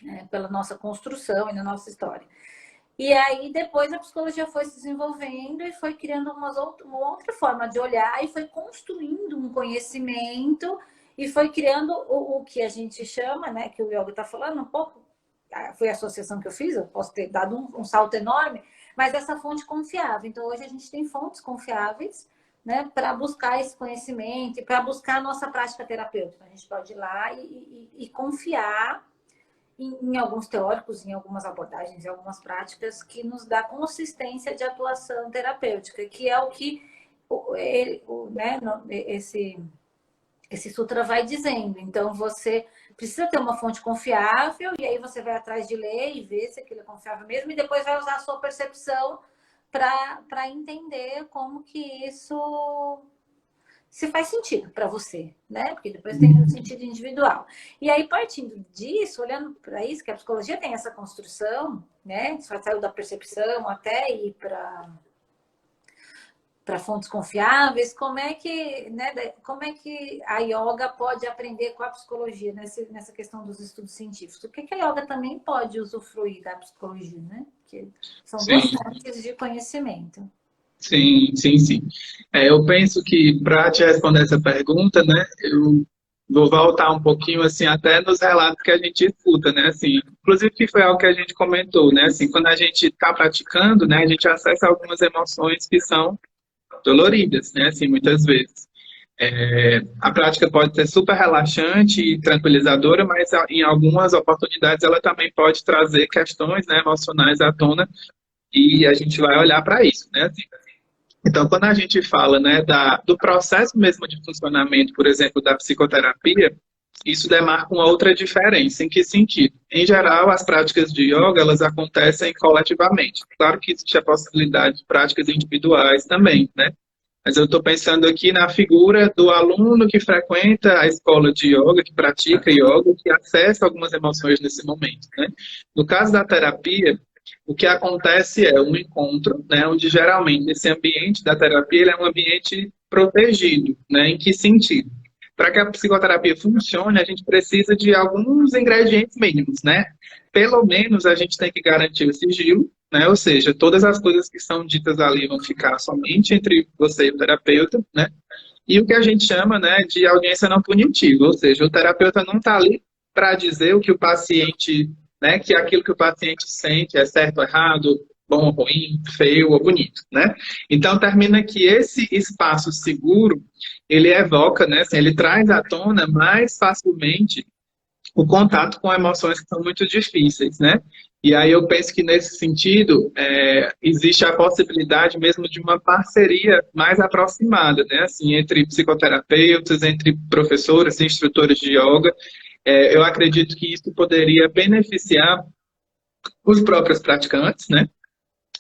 né, pela nossa construção e na nossa história. E aí depois a psicologia foi se desenvolvendo e foi criando uma outra forma de olhar e foi construindo um conhecimento e foi criando o que a gente chama, né, que o yoga está falando um pouco, foi a associação que eu fiz, eu posso ter dado um salto enorme, mas essa fonte confiável. Então hoje a gente tem fontes confiáveis, né, para buscar esse conhecimento e para buscar a nossa prática terapêutica. A gente pode ir lá e confiar em alguns teóricos, em algumas abordagens, em algumas práticas que nos dá consistência de atuação terapêutica, que é o que né, esse sutra vai dizendo. Então, você precisa ter uma fonte confiável, e aí você vai atrás de ler e ver se aquilo é confiável mesmo, e depois vai usar a sua percepção para entender como que isso se faz sentido para você, né? Porque depois tem um sentido individual. E aí, partindo disso, olhando para isso, que a psicologia tem essa construção, né? Saiu da percepção até ir para fontes confiáveis, como é que, né, como é que a yoga pode aprender com a psicologia nessa questão dos estudos científicos? Porque a yoga também pode usufruir da psicologia, né? Que são duas Sim, fontes de conhecimento. sim, sim, sim. Eu penso que para te responder essa pergunta, né, eu vou voltar um pouquinho assim até nos relatos que a gente escuta, né, assim, inclusive que foi algo que a gente comentou, né, assim, quando a gente está praticando, né, a gente acessa algumas emoções que são doloridas, né, assim, muitas vezes. A prática pode ser super relaxante e tranquilizadora, mas em algumas oportunidades ela também pode trazer questões, né, emocionais à tona e a gente vai olhar para isso, né? Assim, então, quando a gente fala, né, do processo mesmo de funcionamento, por exemplo, da psicoterapia, isso demarca uma outra diferença. Em que sentido? Em geral, as práticas de yoga, elas acontecem coletivamente. Claro que existe a possibilidade de práticas individuais também, né? Mas eu estou pensando aqui na figura do aluno que frequenta a escola de yoga, que pratica yoga, que acessa algumas emoções nesse momento, né? No caso da terapia, o que acontece é um encontro, né, onde geralmente esse ambiente da terapia ele é um ambiente protegido, né? Em que sentido? Para que a psicoterapia funcione, a gente precisa de alguns ingredientes mínimos, né? Pelo menos a gente tem que garantir o sigilo, né? Ou seja, todas as coisas que são ditas ali vão ficar somente entre você e o terapeuta, né? E o que a gente chama, né, de audiência não punitiva, ou seja, o terapeuta não está ali para dizer o que o paciente, né, que aquilo que o paciente sente é certo ou errado, bom ou ruim, feio ou bonito, né? Então termina que esse espaço seguro, ele evoca, né, assim, ele traz à tona mais facilmente o contato com emoções que são muito difíceis, né? E aí eu penso que nesse sentido existe a possibilidade mesmo de uma parceria mais aproximada, né? Assim, entre psicoterapeutas, entre professores e instrutores de yoga. Eu acredito que isso poderia beneficiar os próprios praticantes, né?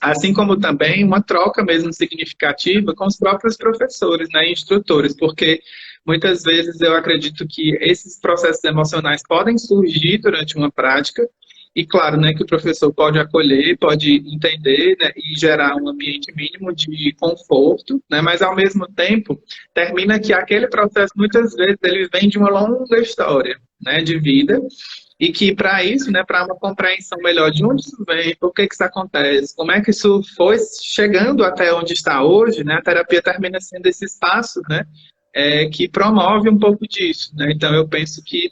Assim como também uma troca mesmo significativa com os próprios professores, né, e instrutores, porque muitas vezes eu acredito que esses processos emocionais podem surgir durante uma prática, e claro, né, que o professor pode acolher, pode entender, né, e gerar um ambiente mínimo de conforto, né, mas ao mesmo tempo termina que aquele processo muitas vezes ele vem de uma longa história, né, de vida, e que para isso, né, para uma compreensão melhor de onde isso vem, por que que isso acontece, como é que isso foi chegando até onde está hoje, né, a terapia termina sendo esse espaço, né, que promove um pouco disso, né. Então eu penso que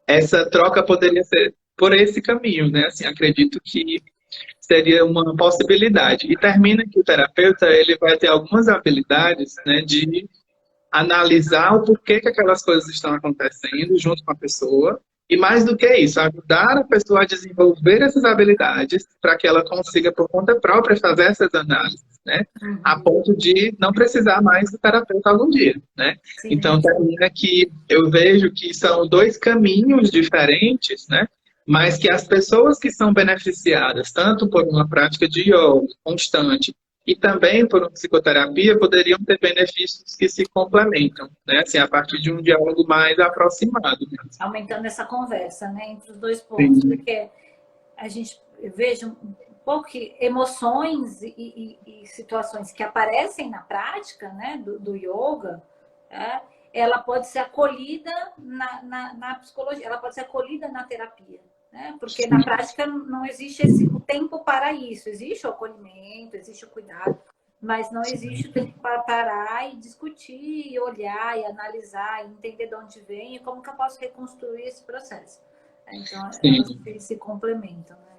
essa troca poderia ser por esse caminho, né, assim, acredito que seria uma possibilidade. E termina que o terapeuta ele vai ter algumas habilidades, né, de analisar o porquê que aquelas coisas estão acontecendo junto com a pessoa. E mais do que isso, ajudar a pessoa a desenvolver essas habilidades para que ela consiga, por conta própria, fazer essas análises, né? A Uhum. ponto de não precisar mais do terapeuta algum dia, né? Sim. Então, termina que eu vejo que são dois caminhos diferentes, né? Mas que as pessoas que são beneficiadas, tanto por uma prática de yoga constante, e também por uma psicoterapia poderiam ter benefícios que se complementam, né? Assim, a partir de um diálogo mais aproximado. Aumentando essa conversa, né, entre os dois pontos, Sim, porque a gente veja um pouco que emoções e situações que aparecem na prática, né, do yoga, ela pode ser acolhida na psicologia, ela pode ser acolhida na terapia, né? Porque na prática não existe o tempo para isso. Existe o acolhimento, existe o cuidado, mas não existe o tempo para parar e discutir, e olhar, e analisar, e entender de onde vem e como que eu posso reconstruir esse processo. Então, elas se complementam, né?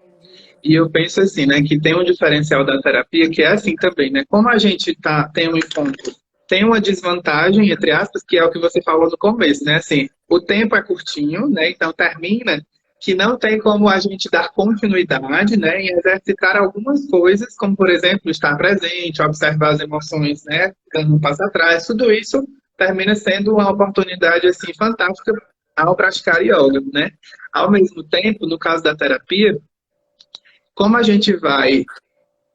E eu penso assim, né, que tem um diferencial da terapia que é assim também, né? Como a gente tem um encontro, tem uma desvantagem, entre aspas, que é o que você falou no começo, né? Assim, o tempo é curtinho, né? Então termina que não tem como a gente dar continuidade, né, em exercitar algumas coisas, como, por exemplo, estar presente, observar as emoções, né, dando um passo atrás. Tudo isso termina sendo uma oportunidade, assim, fantástica ao praticar yoga, né? Ao mesmo tempo, no caso da terapia, como a gente vai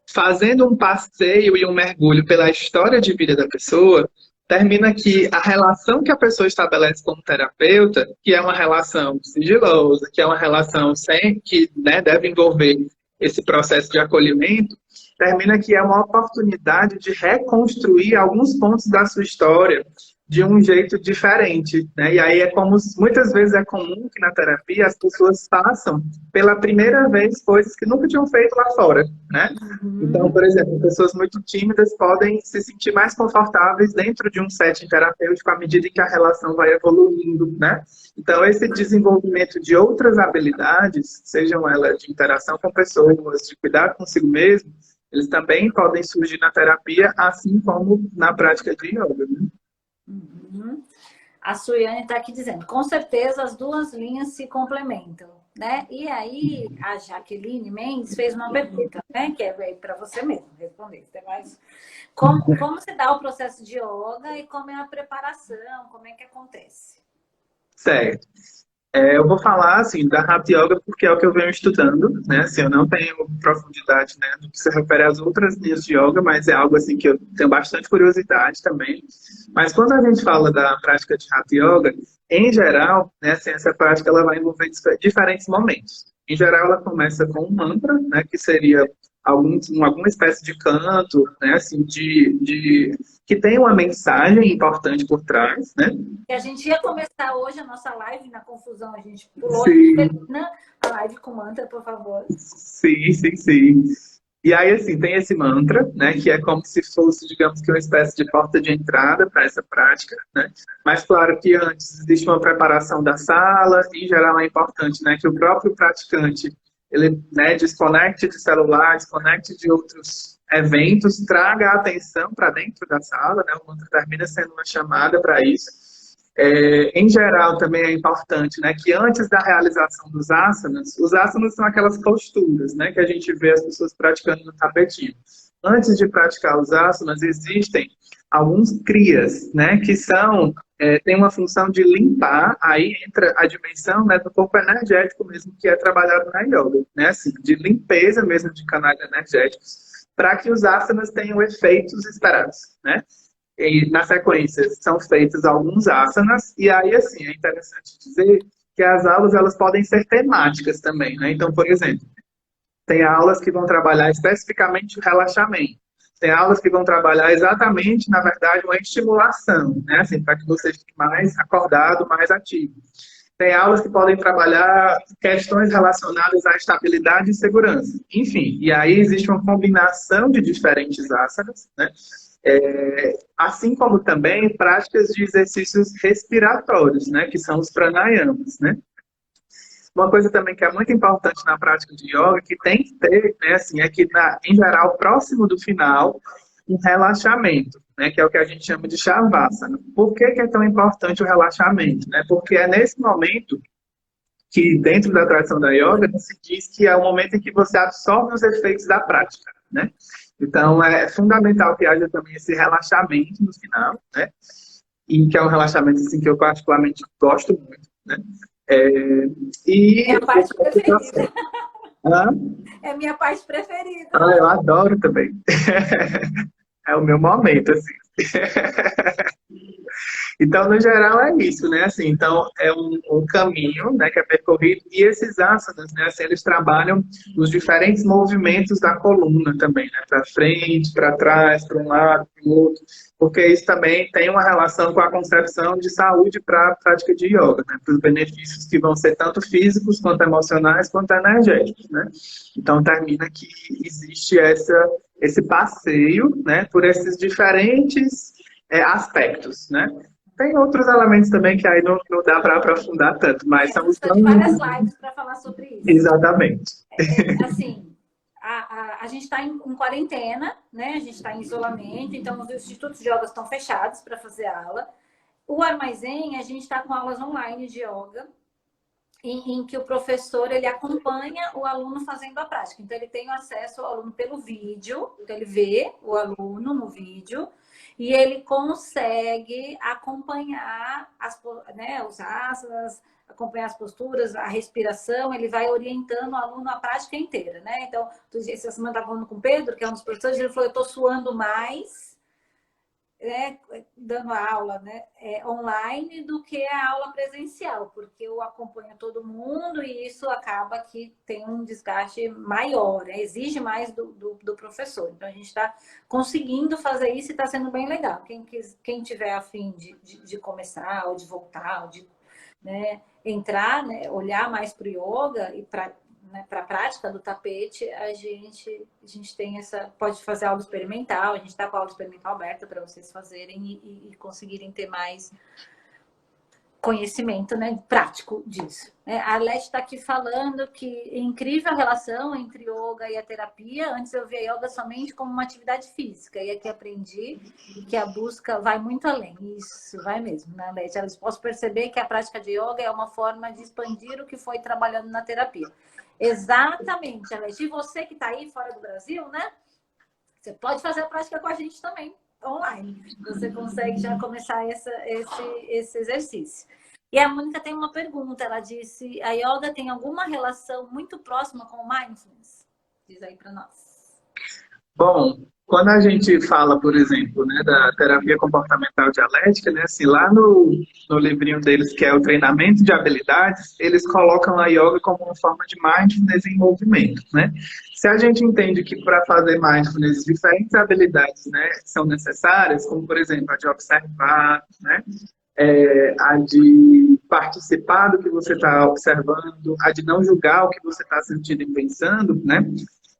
fazendo um passeio e um mergulho pela história de vida da pessoa, termina que a relação que a pessoa estabelece como terapeuta, que é uma relação sigilosa, que é uma relação sem que, né, deve envolver esse processo de acolhimento, termina que é uma oportunidade de reconstruir alguns pontos da sua história de um jeito diferente, né? E aí é como muitas vezes é comum que na terapia as pessoas façam pela primeira vez coisas que nunca tinham feito lá fora, né? Então, por exemplo, pessoas muito tímidas podem se sentir mais confortáveis dentro de um setting terapêutico à medida que a relação vai evoluindo, né? Então, esse desenvolvimento de outras habilidades, sejam elas de interação com pessoas, de cuidar consigo mesmo, eles também podem surgir na terapia, assim como na prática de yoga, né? Uhum. A Suiane está aqui dizendo, com certeza as duas linhas se complementam, né? E aí a Jaqueline Mendes fez uma pergunta, né? Que é para você mesmo responder. Mas como se dá o processo de yoga e como é a preparação, como é que acontece? Certo. Eu vou falar assim da Hatha Yoga porque é o que eu venho estudando, né? Assim, eu não tenho profundidade, né, no que se refere às outras linhas de yoga, mas é algo assim que eu tenho bastante curiosidade também. Mas quando a gente fala da prática de Hatha Yoga, em geral, né, assim, essa prática ela vai envolver diferentes momentos. Em geral, ela começa com um mantra, né, que seria alguma espécie de canto, né, assim, que tem uma mensagem importante por trás, né? E a gente ia começar hoje a nossa live na confusão, a gente pulou. Sim. A live com mantra, por favor. Sim, sim, sim. E aí, assim, tem esse mantra, né, que é como se fosse, digamos que uma espécie de porta de entrada para essa prática, né? Mas, claro que antes existe uma preparação da sala, em geral é importante, né, que o próprio praticante, ele, né, desconecte de celular, desconecte de outros eventos, traga a atenção para dentro da sala, né, o mantra termina sendo uma chamada para isso. Em geral, também é importante, né, que antes da realização dos asanas, os asanas são aquelas posturas, né, que a gente vê as pessoas praticando no tapetinho. Antes de praticar os asanas, existem alguns kriyas, né, que tem uma função de limpar, aí entra a dimensão, né, do corpo energético mesmo, que é trabalhado na yoga, né, assim, de limpeza mesmo de canais energéticos, para que os asanas tenham efeitos esperados, né. E, na sequência, são feitos alguns asanas, e aí, assim, é interessante dizer que as aulas, elas podem ser temáticas também, né? Então, por exemplo, tem aulas que vão trabalhar especificamente o relaxamento, tem aulas que vão trabalhar exatamente, na verdade, uma estimulação, né? Assim, para que você fique mais acordado, mais ativo. Tem aulas que podem trabalhar questões relacionadas à estabilidade e segurança. Enfim, e aí existe uma combinação de diferentes asanas, né? Assim como também práticas de exercícios respiratórios, né, que são os pranayamas, né. Uma coisa também que é muito importante na prática de yoga, que tem que ter, né, assim, é que, em geral, próximo do final, um relaxamento, né, que é o que a gente chama de shavasana. Por que é tão importante o relaxamento? Né? Porque é nesse momento que, dentro da tradição da yoga, se diz que é o momento em que você absorve os efeitos da prática, né? Então, é fundamental que haja também esse relaxamento no final, né? E que é um relaxamento assim, que eu particularmente gosto muito, né? É a parte preferida. Ah? É a minha parte preferida. Eu adoro também. É o meu momento, assim. Então, no geral, é isso, né? Assim, então, é um caminho, né, que é percorrido, e esses asanas, né, assim, eles trabalham os diferentes movimentos da coluna também, né? Para frente, para trás, para um lado, para o outro. porque isso também tem uma relação com a concepção de saúde para a prática de yoga, né? Para os benefícios que vão ser tanto físicos, quanto emocionais, quanto energéticos, né? Então, termina que existe esse passeio, né, por esses diferentes aspectos, né? Tem outros elementos também que aí não dá para aprofundar tanto, mas A são gente os... precisa de várias lives para falar sobre isso. Exatamente. Assim, a gente está em quarentena, né? A gente está em isolamento, então os institutos de yoga estão fechados para fazer aula. O Armazém, a gente está com aulas online de yoga, em que o professor ele acompanha o aluno fazendo a prática. Então, ele tem acesso ao aluno pelo vídeo, então ele vê o aluno no vídeo e ele consegue acompanhar né, os asanas, acompanhar as posturas, a respiração, ele vai orientando o aluno a prática inteira, né? Então, essa semana eu estava falando com o Pedro, que é um dos professores, ele falou, eu estou suando mais, né, dando aula, né, online do que a aula presencial, porque eu acompanho todo mundo e isso acaba que tem um desgaste maior, né, exige mais do professor. Então, a gente está conseguindo fazer isso e está sendo bem legal. Quem tiver a fim de começar, ou de voltar, ou de, né, entrar, né, olhar mais para o yoga e para, né, para a prática do tapete, a gente tem pode fazer aula experimental, a gente está com a aula experimental aberta para vocês fazerem e conseguirem ter mais conhecimento, né, prático disso. A Leti está aqui falando que é incrível a relação entre yoga e a terapia. Antes eu via yoga somente como uma atividade física, e aqui aprendi que a busca vai muito além. Isso, vai mesmo, né, Leti? Eu posso perceber que a prática de yoga é uma forma de expandir o que foi trabalhando na terapia. Exatamente, Leti. E você que está aí fora do Brasil, né? Você pode fazer a prática com a gente também, online. Você consegue já começar esse exercício. E a Mônica tem uma pergunta. Ela disse, a yoga tem alguma relação muito próxima com o mindfulness? Diz aí para nós. Bom, quando a gente fala, por exemplo, né, da terapia comportamental dialética, né, assim, lá no livrinho deles, que é o treinamento de habilidades, eles colocam a yoga como uma forma de mindfulness em movimento, né? Se a gente entende que para fazer mindfulness, diferentes habilidades, né, são necessárias, como, por exemplo, a de observar, né, a de participar do que você está observando, a de não julgar o que você está sentindo e pensando, né?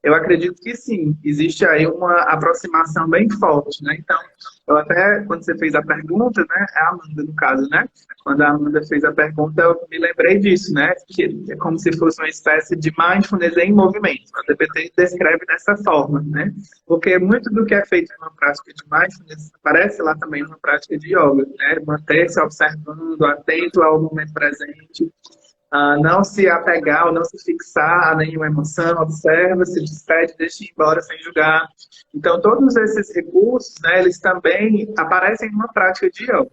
Eu acredito que sim, existe aí uma aproximação bem forte, né? Então, eu até, quando você fez a pergunta, né, é a Amanda, no caso, né? Quando a Amanda fez a pergunta, eu me lembrei disso, né? Que é como se fosse uma espécie de mindfulness em movimento. A DBT descreve dessa forma, né? Porque muito do que é feito numa prática de mindfulness aparece lá também numa prática de yoga, né? Manter-se observando, atento ao momento presente, não se apegar ou não se fixar a nenhuma emoção, observa, se despede, deixa ir embora sem julgar. Então, todos esses recursos, né, eles também aparecem numa prática de yoga.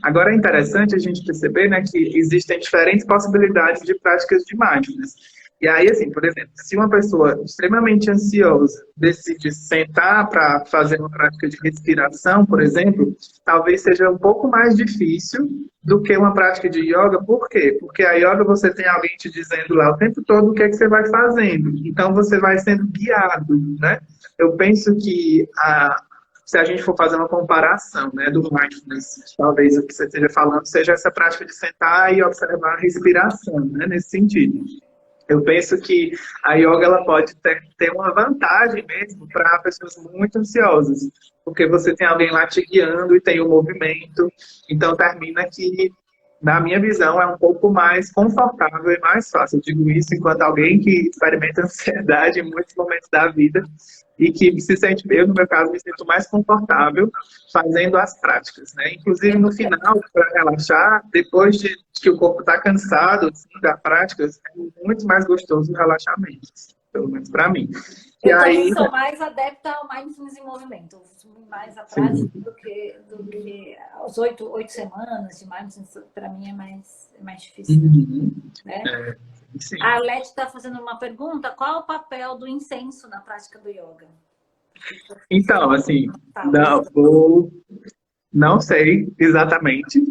Agora, é interessante a gente perceber, né, que existem diferentes possibilidades de práticas de mindfulness. E aí, assim, por exemplo, se uma pessoa extremamente ansiosa decide sentar para fazer uma prática de respiração, por exemplo, talvez seja um pouco mais difícil do que uma prática de yoga. Por quê? Porque a yoga você tem alguém te dizendo lá o tempo todo o que é que você vai fazendo. Então, você vai sendo guiado, né? Eu penso que se a gente for fazer uma comparação, né, do mindfulness, talvez o que você esteja falando seja essa prática de sentar e observar a respiração, né, nesse sentido. Eu penso que a yoga ela pode ter uma vantagem mesmo para pessoas muito ansiosas, porque você tem alguém lá te guiando e tem o movimento, então termina que, na minha visão, é um pouco mais confortável e mais fácil. Eu digo isso enquanto alguém que experimenta ansiedade em muitos momentos da vida e que se sente, eu no meu caso, me sinto mais confortável fazendo as práticas, né? Inclusive no final, para relaxar, depois de que o corpo está cansado assim, da prática, é muito mais gostoso o relaxamento, pelo menos para mim. E eu aí, também sou mais adepta ao mindfulness em movimento, mais a prática do que as 8 semanas de mindfulness, para mim é mais difícil. Né? A Leti está fazendo uma pergunta: qual o papel do incenso na prática do yoga? Então, assim, não sei exatamente.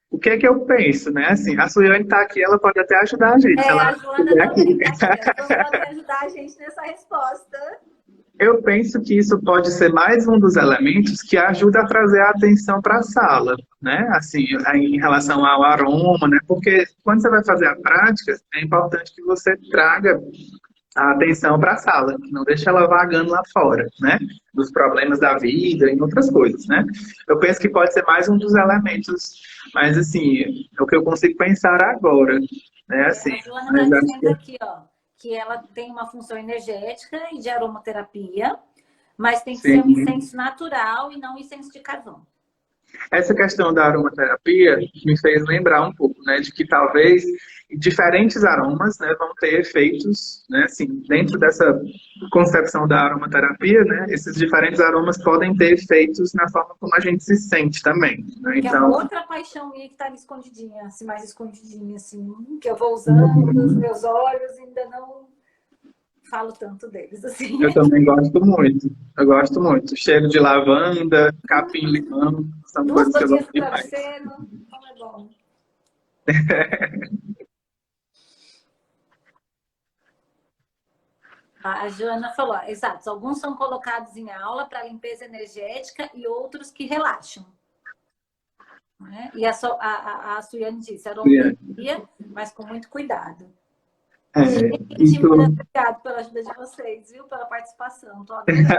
O que é que eu penso, né? Assim, a Suiane está aqui, ela pode até ajudar a gente. A Joana também está aqui. A Joana pode ajudar a gente nessa resposta. Eu penso que isso pode ser mais um dos elementos que ajuda a trazer a atenção para a sala, né? Assim, em relação ao aroma, né? Porque quando você vai fazer a prática, é importante que você traga a atenção para a sala, não deixa ela vagando lá fora, né? Dos problemas da vida e outras coisas, né? Eu penso que pode ser mais um dos elementos, mas assim, é o que eu consigo pensar agora, né? Assim, A Joana está mas acho dizendo que aqui, ó, que ela tem uma função energética e de aromaterapia, mas tem que ser um sim. incenso natural e não um incenso de carvão. Essa questão da aromaterapia me fez lembrar um pouco, né, de que talvez diferentes aromas, né, vão ter efeitos, né, assim, dentro dessa concepção da aromaterapia, né, esses diferentes aromas podem ter efeitos na forma como a gente se sente também, né? Que é uma Então, outra paixão minha que está ali escondidinha, assim, mais escondidinha, assim, que eu vou usando, os meus olhos ainda não falo tanto deles, assim. eu também gosto muito. Eu gosto muito. Cheiro de lavanda, capim-limão, são Duas coisas que eu gotinhas gosto no demais. travesseiro, como é bom. A Joana falou, exato, alguns são colocados em aula para limpeza energética e outros que relaxam. Né? E a Suiane disse, aromaterapia, mas com muito cuidado. É, Gente, isso, muito obrigada pela ajuda de vocês, viu? Pela participação. Estou adorando.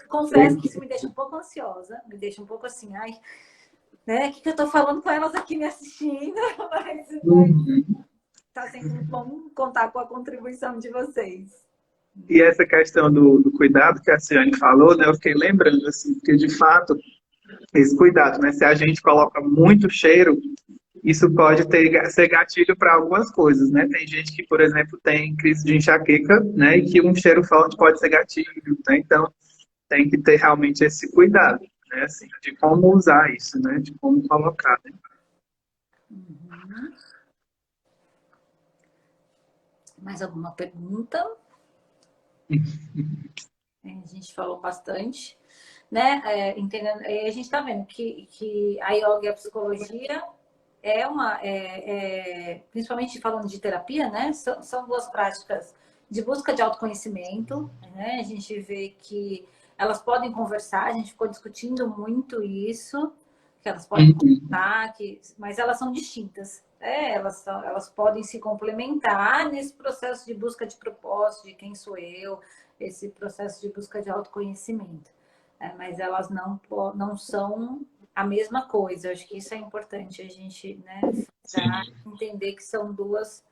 Confesso que isso me deixa um pouco ansiosa, me deixa um pouco assim, ai, né? O que eu estou falando com elas aqui me assistindo? Mas está sendo muito bom contar com a contribuição de vocês. e essa questão do cuidado que a Ciane falou, né, eu fiquei lembrando, assim, porque de fato, esse cuidado, né, se a gente coloca muito cheiro, isso pode ser gatilho para algumas coisas, né? Tem gente que, por exemplo, tem crise de enxaqueca, né, e que um cheiro forte pode ser gatilho, né? Então, tem que ter realmente esse cuidado, né, assim, de como usar isso, né, de como colocar, né? Uhum. Mais alguma pergunta? A gente falou bastante, né? Entendendo, a gente está vendo que a yoga e a psicologia principalmente falando de terapia, né? São duas práticas de busca de autoconhecimento, né? A gente vê que elas podem conversar, a gente ficou discutindo muito isso, que elas podem Uhum. conversar, mas elas são distintas. Elas podem se complementar nesse processo de busca de propósito, de quem sou eu, esse processo de busca de autoconhecimento. Mas elas não são a mesma coisa. Eu acho que isso é importante a gente, né, Sim, entender que são duas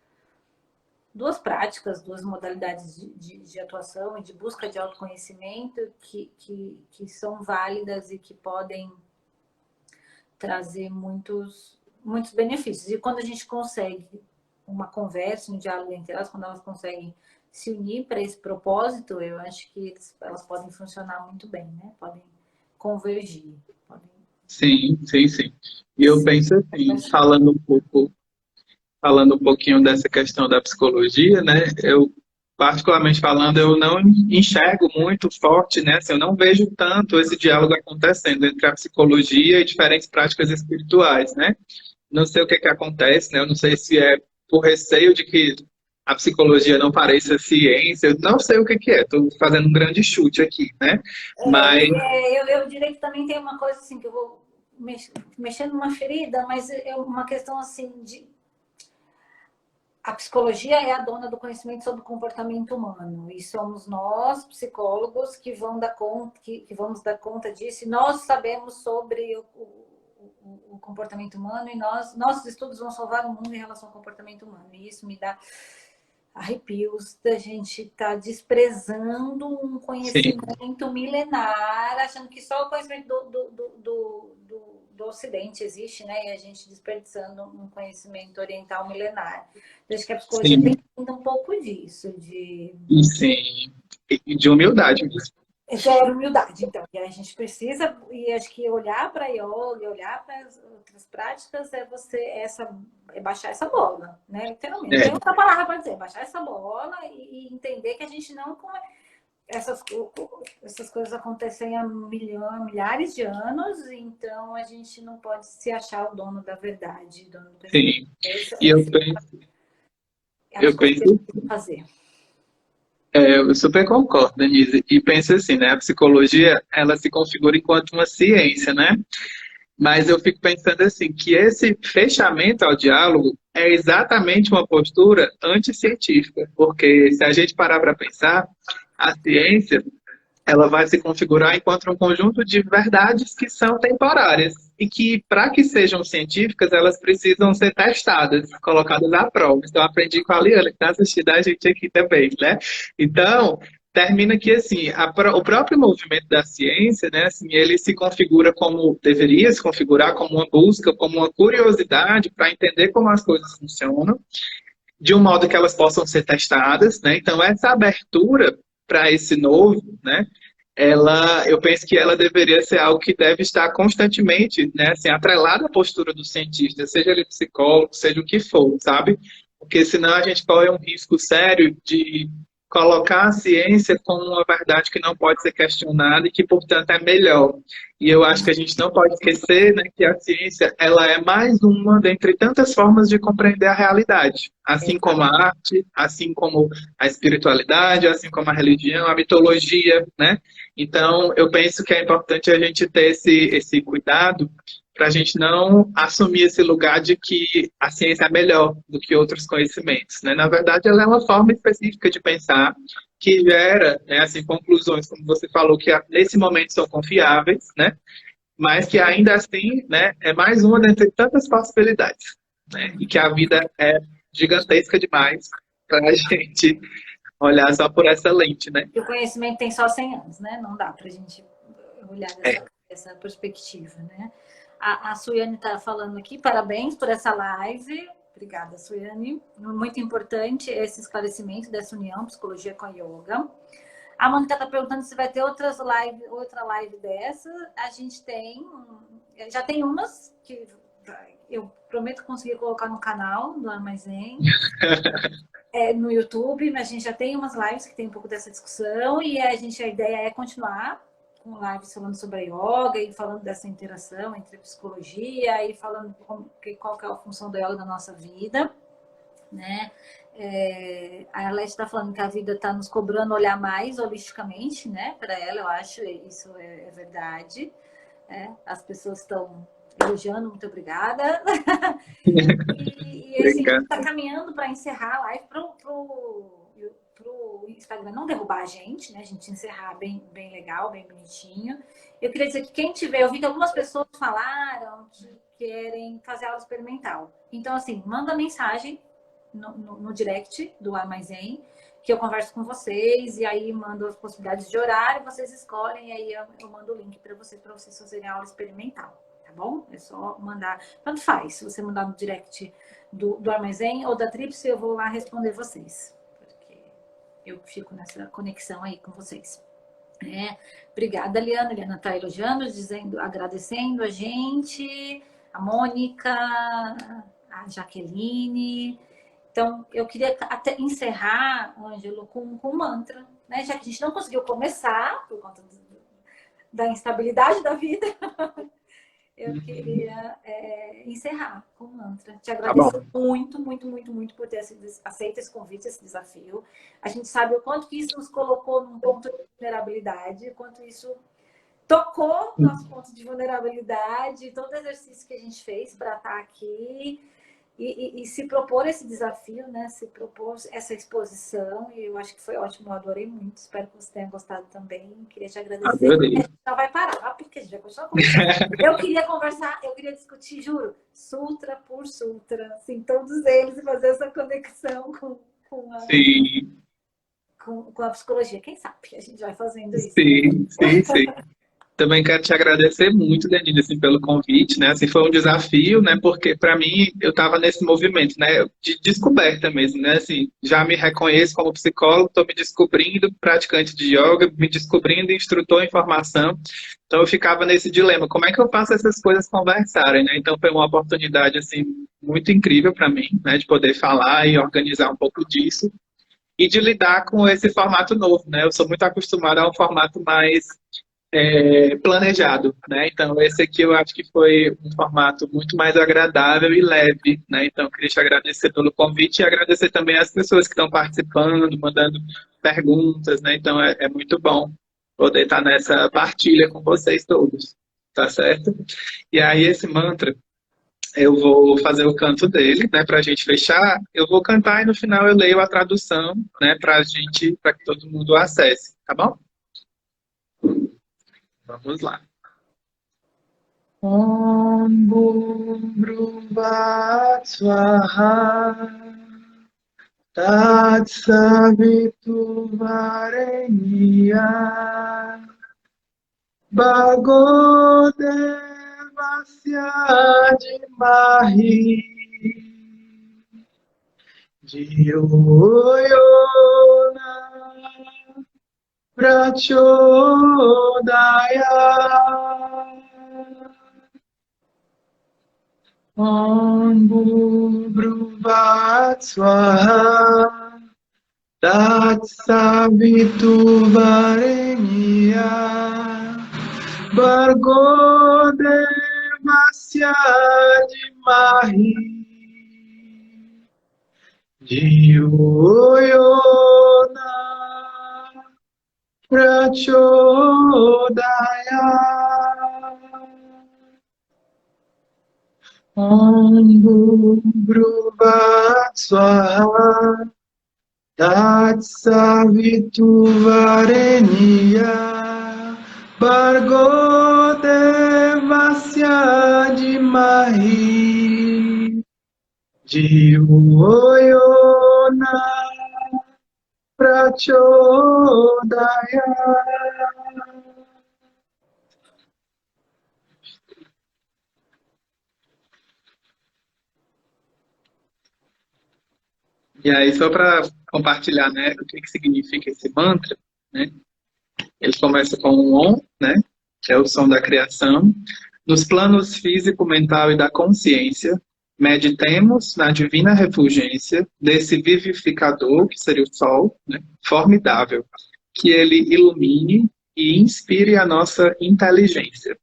práticas, duas modalidades de atuação e de busca de autoconhecimento que são válidas e que podem trazer muitos benefícios. E quando a gente consegue uma conversa, um diálogo entre elas, quando elas conseguem se unir para esse propósito, eu acho que elas podem funcionar muito bem, né? Podem convergir, podem sim, sim, sim. E eu penso assim, falando um pouquinho dessa questão da psicologia, né? Eu, particularmente falando, eu não enxergo muito forte, né? Assim, eu não vejo tanto esse diálogo acontecendo entre a psicologia e diferentes práticas espirituais, né? Não sei o que que acontece, né? Eu não sei se é por receio de que a psicologia não pareça ciência, eu não sei o que que é. Estou fazendo um grande chute aqui, né? Mas, eu diria que também tem uma coisa assim que eu vou mexendo numa ferida, mas é uma questão assim de a psicologia é a dona do conhecimento sobre o comportamento humano e somos nós, psicólogos, que vamos dar conta disso. E nós sabemos sobre o comportamento humano e nossos estudos vão salvar o mundo em relação ao comportamento humano. E isso me dá arrepios da gente estar desprezando um sim, conhecimento milenar, achando que só o conhecimento do Ocidente existe, né? E a gente desperdiçando um conhecimento oriental milenar. Eu acho que a psicologia tem sim, ainda um pouco disso, de e sim, e de humildade mesmo. zero humildade, então. E a gente precisa, e acho que olhar para a yoga, olhar para as outras práticas é baixar essa bola, né? Literalmente. Não É, tem outra palavra para dizer, baixar essa bola e entender que a gente não. Essas coisas acontecem há milhares de anos, então a gente não pode se achar o dono da verdade, dono do conhecimento. sim. Essa E é a eu psicologia penso, que tem que fazer. Eu super concordo, Denise. E penso assim, né? A psicologia, ela se configura enquanto uma ciência, né? Mas eu fico pensando assim, que esse fechamento ao diálogo é exatamente uma postura anticientífica, porque se a gente parar para pensar, a ciência ela vai se configurar enquanto um conjunto de verdades que são temporárias e que, para que sejam científicas, elas precisam ser testadas, colocadas à prova. Então, eu aprendi com a Liana, que está assistindo a gente aqui também, né? Então, termina que, assim, o próprio movimento da ciência, né, assim, ele se configura como, deveria se configurar como uma busca, como uma curiosidade para entender como as coisas funcionam, de um modo que elas possam ser testadas, né? Então, essa abertura para esse novo, né? Eu penso que ela deveria ser algo que deve estar constantemente, né, assim, atrelada à postura do cientista, seja ele psicólogo, seja o que for, sabe? Porque senão a gente corre um risco sério de colocar a ciência como uma verdade que não pode ser questionada e que, portanto, é melhor. E eu acho que a gente não pode esquecer, né, que a ciência ela é mais uma dentre tantas formas de compreender a realidade, assim como a arte, assim como a espiritualidade, assim como a religião, a mitologia, né? Então, eu penso que é importante a gente ter esse cuidado para a gente não assumir esse lugar de que a ciência é melhor do que outros conhecimentos, né? Na verdade, ela é uma forma específica de pensar que gera, né, assim, conclusões, como você falou, que nesse momento são confiáveis, né? Mas que ainda assim, né, é mais uma dentre tantas possibilidades, né? E que a vida é gigantesca demais para a gente olhar só por essa lente, né? E o conhecimento tem só 100 anos, né? Não dá para a gente olhar É. dessa perspectiva, né? A Suiane está falando aqui, parabéns por essa live. Obrigada, Suiane. Muito importante esse esclarecimento dessa união, psicologia com a yoga. A Mônica está perguntando se vai ter outra live dessa. A gente tem, já tem umas que eu prometo conseguir colocar no canal do Armazém. No YouTube, mas a gente já tem umas lives que tem um pouco dessa discussão e a ideia é continuar com lives falando sobre a yoga e falando dessa interação entre psicologia e falando qual que é a função da yoga na nossa vida, né? A Arlete está falando que a vida está nos cobrando olhar mais holisticamente, né? Para ela, eu acho isso é verdade. As pessoas estão elogiando, muito obrigada. E assim, a gente está caminhando para encerrar a live para o Instagram não derrubar a gente, né? A gente encerrar bem legal, bem bonitinho. Eu queria dizer que quem tiver, eu vi que algumas pessoas falaram que querem fazer aula experimental. Então, assim, manda mensagem no direct do Armazém, que eu converso com vocês, e aí mando as possibilidades de horário, vocês escolhem, e aí eu mando o link para vocês fazerem aula experimental. Tá bom? É só mandar. Tanto faz. Se você mandar no direct do Armazém ou da Tríplice, eu vou lá responder vocês. Porque eu fico nessa conexão aí com vocês. Obrigada, Liana. A Liana está elogiando, agradecendo a gente, a Mônica, a Jaqueline. Então, eu queria até encerrar, Ângelo, com um mantra, né? Já que a gente não conseguiu começar por conta da instabilidade da vida. Eu queria encerrar com um mantra. Te agradeço muito, muito, muito, muito por ter aceito esse convite, esse desafio. A gente sabe o quanto que isso nos colocou num ponto de vulnerabilidade, o quanto isso tocou nosso ponto de vulnerabilidade, todo o exercício que a gente fez para estar aqui e se propor esse desafio, né? Se propor essa exposição, e eu acho que foi ótimo, eu adorei muito, espero que você tenha gostado também, queria te agradecer. Adorei. A gente não vai parar, porque a gente já continua conversando. Eu queria conversar, eu queria discutir, juro, sutra por sutra, assim, todos eles, e fazer essa conexão com a psicologia. Quem sabe a gente vai fazendo isso. Sim. Também quero te agradecer muito, Denise, assim, pelo convite, né? Assim, foi um desafio, né? Porque para mim eu estava nesse movimento, né? De descoberta mesmo, né? Assim, já me reconheço como psicólogo, estou me descobrindo praticante de yoga, me descobrindo instrutor em formação. Então eu ficava nesse dilema, como é que eu faço essas coisas conversarem, né? Então foi uma oportunidade assim muito incrível para mim, né? De poder falar e organizar um pouco disso e de lidar com esse formato novo, né? Eu sou muito acostumada a um formato mais planejado, né? Então, esse aqui eu acho que foi um formato muito mais agradável e leve, né? Então, eu queria te agradecer pelo convite e agradecer também às pessoas que estão participando, mandando perguntas, né? Então, é muito bom poder estar nessa partilha com vocês todos, tá certo? E aí, esse mantra, eu vou fazer o canto dele, né? Para a gente fechar, eu vou cantar e no final eu leio a tradução, né? Para que todo mundo acesse, tá bom? Vamos lá. Om Bhurbhuvat Swaha Tat Savituvarenyah Bhargo Devasya Dhimahi Dhiyo Yona Prachodaya Om Bhurbhuvat Swaha Tat Savituvarenyah Bhargo Devasya Dhimahi Dhiyo Yona Prachodaya Om Bhurbhuvat Swaha Tat Savituvarenyah Bhargo Devasya Dhimahi Dhiyo Yona Prachodaya. E aí, só para compartilhar, né, o que significa esse mantra, né? Ele começa com um Om, né, que é o som da criação. Nos planos físico, mental e da consciência, meditemos na divina refulgência desse vivificador, que seria o Sol, né, formidável, que ele ilumine e inspire a nossa inteligência.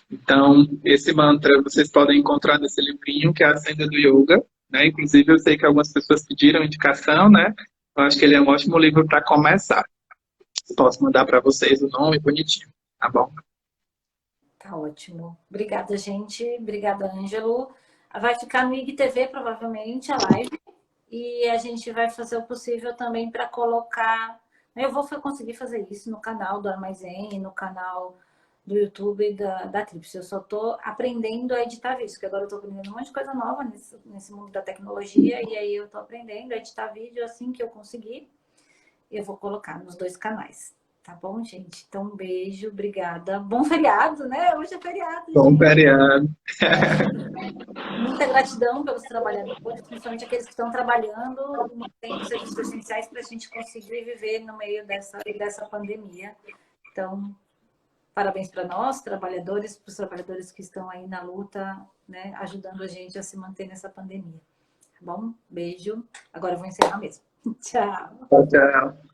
Então, esse mantra vocês podem encontrar nesse livrinho, que é a Senda do Yoga, né? Inclusive, eu sei que algumas pessoas pediram indicação, né? Eu acho que ele é um ótimo livro para começar. Posso mandar para vocês o nome bonitinho, tá bom? Tá ótimo. Obrigada, gente. Obrigada, Ângelo. Vai ficar no IGTV, provavelmente, a live. E a gente vai fazer o possível também para colocar... Eu vou conseguir fazer isso no canal do Armazém, no canal do YouTube da Trips. Eu só estou aprendendo a editar vídeo, porque agora eu estou aprendendo um monte de coisa nova nesse mundo da tecnologia. E aí eu estou aprendendo a editar vídeo assim que eu conseguir. Eu vou colocar nos dois canais. Tá bom, gente? Então, um beijo, obrigada. Bom feriado, né? Hoje é feriado, Bom gente. feriado. Muita gratidão pelos trabalhadores, principalmente aqueles que estão trabalhando e mantendo serviços essenciais para a gente conseguir viver no meio dessa pandemia. Então, parabéns para nós, trabalhadores, para os trabalhadores que estão aí na luta, né, ajudando a gente a se manter nessa pandemia. Tá bom? Beijo. Agora eu vou encerrar mesmo. Tchau. Tchau, tchau.